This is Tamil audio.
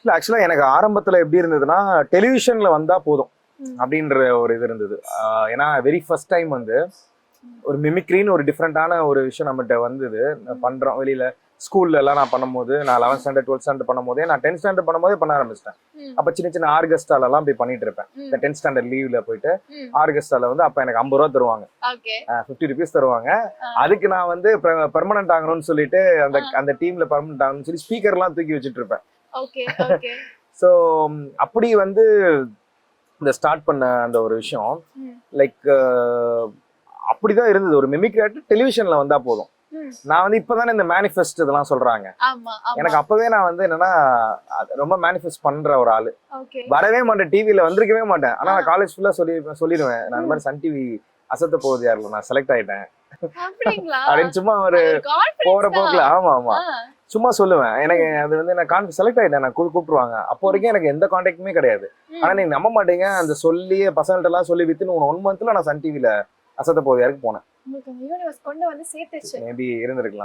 இல்ல ஆக்சுவலா எனக்கு ஆரம்பத்துல எப்படி இருந்ததுன்னா டெலிவிஷன்ல வந்தா போதும் ம். அப்படின்ற ஒரு இது இருந்தது. ஏன்னா வெரி ஃபர்ஸ்ட் டைம் வந்து ஒரு மிமிக்ரின்னு ஒரு டிஃப்ரெண்டான ஒரு விஷயம் நம்மகிட்ட வந்தது. பண்றோம் வெளியில ஸ்கூல்ல எல்லாம் நான் பண்ணும்போது, நான் 11th ஸ்டாண்டர்ட் 12th ஸ்டாண்டர்ட் பண்ணும்போதே, நான் 10th ஸ்டாண்டர்ட் பண்ணும்போதே பண்ண ஆரம்பிச்சிட்டேன். ம். அப்ப சின்ன சின்ன ஆர்கெஸ்ட்ரால எல்லாம் போய் பண்ணிட்டு இருப்பேன். ம். இந்த 10th ஸ்டாண்டர்ட் லீவ்ல போயிட்டு ம். ஆர்கெஸ்ட்ரால வந்து அப்ப எனக்கு 50 ரூபா தருவாங்க, ஓகே. 50 ருபீஸ் தருவாங்க. ஆ. அதுக்கு நான் வந்து பெர்மனன்ட் ஆகணும்னு சொல்லிட்டு அந்த ஆ. அந்த டீம்ல பெர்மனன்ட் ஆகணும்னு சொல்லி ஸ்பீக்கர் எல்லாம் தூக்கி வச்சுட்டு இருப்பேன். ஓகே. ஓகே. ஸோ அப்படி வந்து இந்த ஸ்டார்ட் பண்ண அந்த ஒரு விஷயம் ம். லைக் அப்படிதான் இருந்தது. ஒரு மிமிக்ரி ஆர்ட் டெலிவிஷன்ல வந்தா போதும். ம். நான் வந்து இப்பதானே இந்த மேனிஃபெஸ்ட் இதெல்லாம் சொல்றாங்க. ஆமா, ஆமா. எனக்கு அப்பவே நான் வந்து என்னன்னா ரொம்ப மேனிஃபெஸ்ட் பண்ற ஒரு ஆளு. ஓகே. வரவே மாட்டேன், டிவில வந்திருக்கவே மாட்டேன். ஆனா ஆ. நான் காலேஜ் ஃபுல்லா சொல்லிடுவேன் நான் இந்த மாதிரி சன் டிவி அசத்த போகுது யாருல நான் செலக்ட் ஆயிட்டேன் அப்படிங்களா? அப்படின்னு சும்மா ஒரு அது ஒரு கான்ஃபிடன்ஸ் போற போக்குல தான். ஆமா ஆமா ஆ. சும்மா சொல்லுவேன். எனக்கு அது வந்து நான் செலக்ட் ஆயிட்டேன், நான் கூப்பிட்டுருவாங்க. அப்போ வரைக்கும் எனக்கு எந்த கான்டாக்டுமே கிடையாது. ம். ஆனா நீங்க நம்ப மாட்டீங்க, அந்த சொல்லி பசங்கள்ட்ட எல்லாம் சொல்லி வித்தின் 1 மந்த்ல நான் சன் டிவில அசத்த போகுது யாருக்கு போனேன். உங்களுக்கு அந்த யூனிவர்ஸ் கொண்டு வந்து சேர்த்துச்சு. மேபி இருந்திருக்கலாம்.